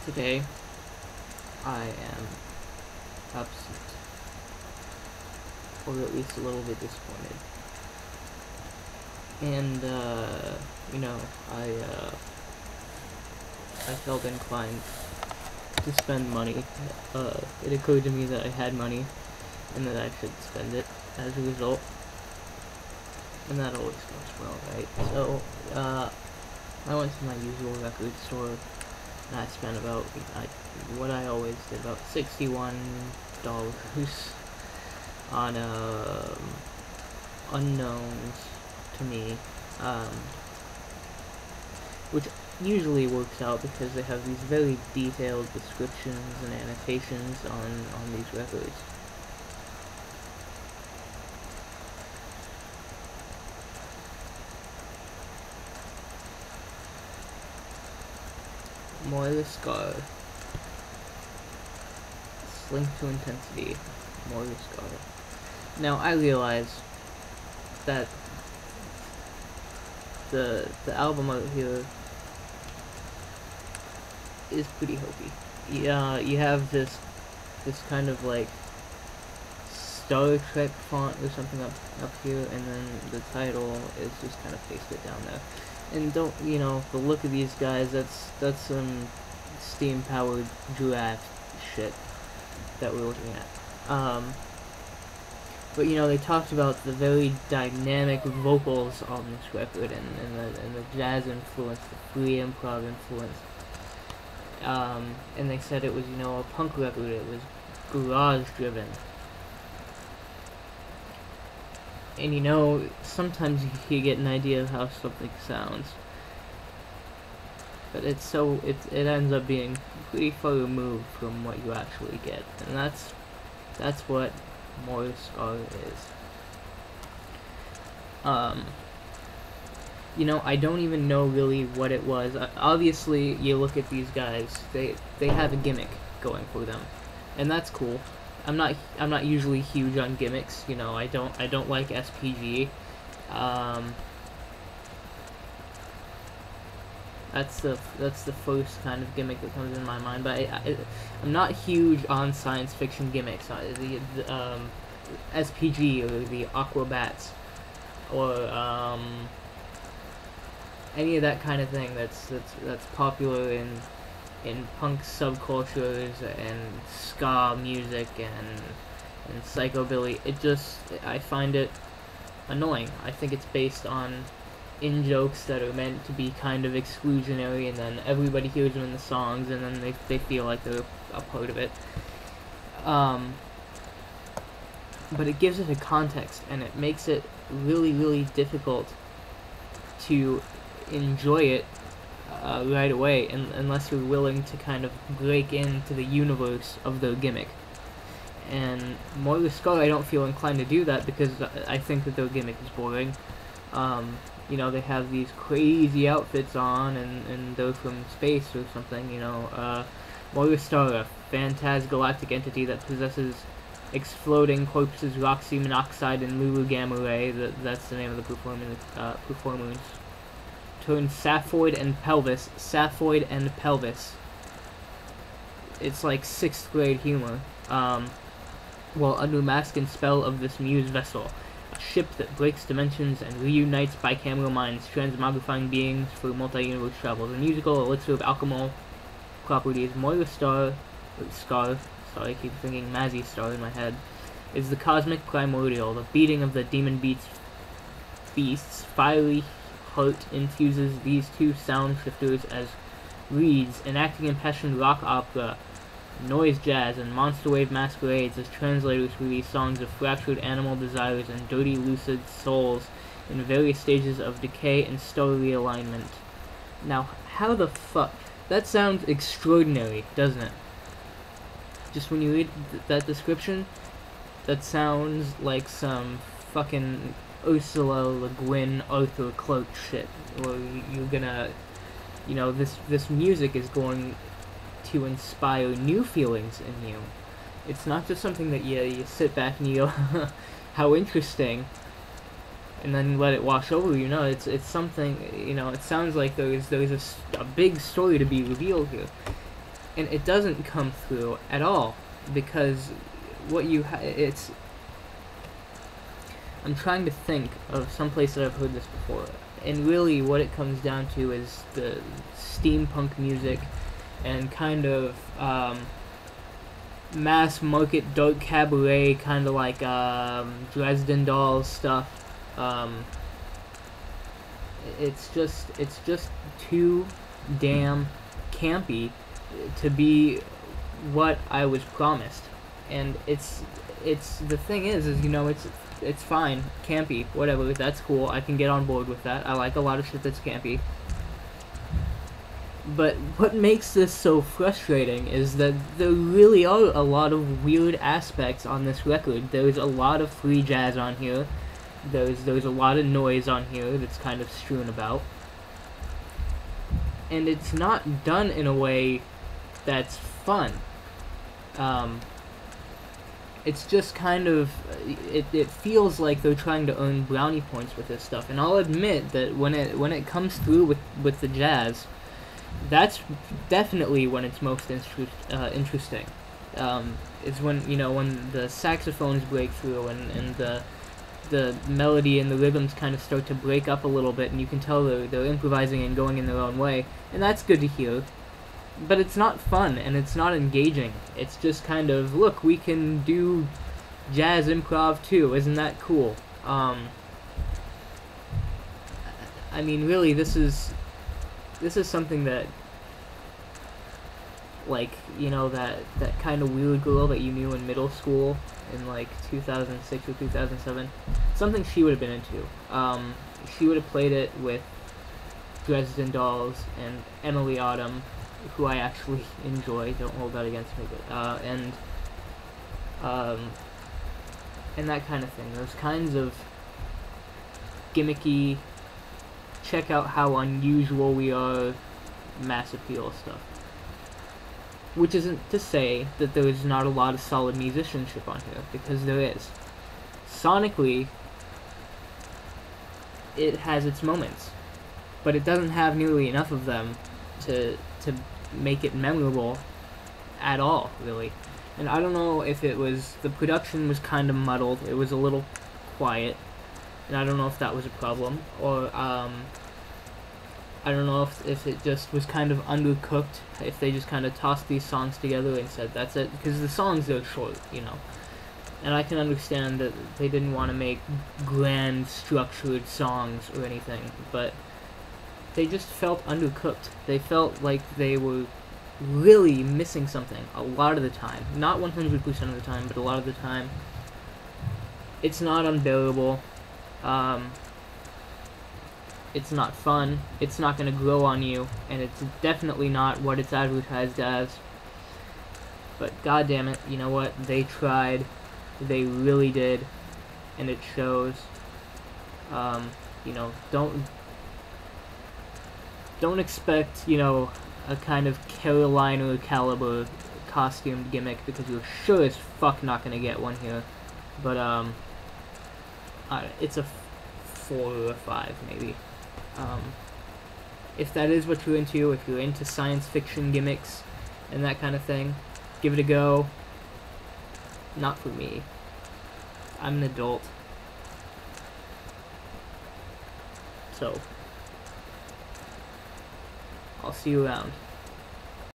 Today, I am upset, or at least a little bit disappointed. And, you know, I felt inclined to spend money. It occurred to me that I had money, and that I should spend it as a result. And that always goes well, right? So, I went to my usual record store, and I spent about, what I always did, about $61 on, unknowns to me, which usually works out because they have these very detailed descriptions and annotations on these records. Moira Scar. Slink to Intensity. Moira Scar. Now, I realize that the album out here is pretty hokey. Yeah, you have this kind of like Star Trek font or something up here, and then the title is just kind of pasted down there. And don't, you know, the look of these guys, that's some steam-powered giraffe shit that we're looking at. But, you know, they talked about the very dynamic vocals on this record, and the jazz influence, the free improv influence. And they said it was, you know, a punk record, it was garage-driven. And, you know, sometimes you get an idea of how something sounds. But it ends up being pretty far removed from what you actually get. And that's what Moira Scar is. You know, I don't even know really what it was. Obviously, you look at these guys, they have a gimmick going for them. And that's cool. I'm not usually huge on gimmicks, you know. I don't like SPG. That's the first kind of gimmick that comes in my mind. But I'm not huge on science fiction gimmicks. The SPG or the Aquabats or any of that kind of thing that's popular in punk subcultures and ska music and psychobilly. I find it annoying. I think it's based on in-jokes that are meant to be kind of exclusionary, and then everybody hears them in the songs, and then they feel like they're a part of it. But it gives it a context, and it makes it really, really difficult to enjoy it right away, unless you're willing to kind of break into the universe of their gimmick. And Moira Scar, I don't feel inclined to do that because I think that their gimmick is boring. You know, they have these crazy outfits on, and they're from space or something, you know. Moira Scar, a phantasgalactic entity that possesses exploding corpses, roxy monoxide, and Lulu Gamma Ray. That's the name of the performers. Turn saphoid and pelvis. Saphoid and pelvis. It's like 6th grade humor. While under mask and spell of this muse vessel, a ship that breaks dimensions and reunites bicameral minds, transmogrifying beings for multi-universe travel. The musical elixir of alchemical properties, Moira Scar, sorry, I keep thinking Mazzy Star in my head, is the cosmic primordial. The beating of the demon beast's fiery heart infuses these two sound shifters as reeds, enacting impassioned rock opera, noise jazz, and monster wave masquerades as translators for these songs of fractured animal desires and dirty lucid souls in various stages of decay and stellar realignment. Now, how the fuck? That sounds extraordinary, doesn't it? Just when you read that description, that sounds like some fucking Ursula Le Guin, Arthur Clarke shit, where you're gonna, you know, this music is going to inspire new feelings in you. It's not just something that you sit back and you go, how interesting, and then you let it wash over you. No, it's something, you know, it sounds like there's a big story to be revealed here. and it doesn't come through at all, because what you it's I'm trying to think of some place that I've heard this before, and really what it comes down to is the steampunk music and kind of mass market dark cabaret, kind of like Dresden Dolls stuff. It's just too damn campy to be what I was promised. And it's the thing is you know, it's fine, campy, whatever, that's cool, I can get on board with that. I like a lot of shit that's campy. But what makes this so frustrating is that there really are a lot of weird aspects on this record. There's a lot of free jazz on here. There's a lot of noise on here that's kind of strewn about. And it's not done in a way that's fun. It's just kind of, it feels like they're trying to earn brownie points with this stuff. And I'll admit that when it comes through with the jazz, that's definitely when it's most interesting. It's when, you know, when the saxophones break through and the melody and the rhythms kind of start to break up a little bit, and you can tell they're improvising and going in their own way, and that's good to hear. But it's not fun, and it's not engaging. It's just kind of, look, we can do jazz improv too, isn't that cool? I mean, really, this is something that, like, you know, that kind of weird girl that you knew in middle school in, like, 2006 or 2007, something she would have been into. She would have played it with Dresden Dolls and Emily Autumn, who I actually enjoy, don't hold that against me, but, and that kind of thing. Those kinds of gimmicky, check out how unusual we are, mass appeal stuff. Which isn't to say that there is not a lot of solid musicianship on here, because there is. Sonically, it has its moments, but it doesn't have nearly enough of them to make it memorable at all, really. And I don't know if it was, the production was kind of muddled, it was a little quiet, and I don't know if that was a problem, or I don't know if it just was kind of undercooked, if they just kind of tossed these songs together and said that's it, because the songs are short, you know. And I can understand that they didn't want to make grand structured songs or anything, but they just felt undercooked. They felt like they were really missing something a lot of the time. Not 100% of the time, but a lot of the time. It's not unbearable. It's not fun. It's not going to grow on you, and it's definitely not what it's advertised as. But goddamn it, you know what? They tried. They really did, and it shows. You know, don't expect, you know, a kind of Carolina caliber costumed gimmick, because you're sure as fuck not gonna get one here. But it's a 4 or a 5 maybe. If that is what you're into, if you're into science fiction gimmicks and that kind of thing, give it a go. Not for me. I'm an adult. So, I'll see you around.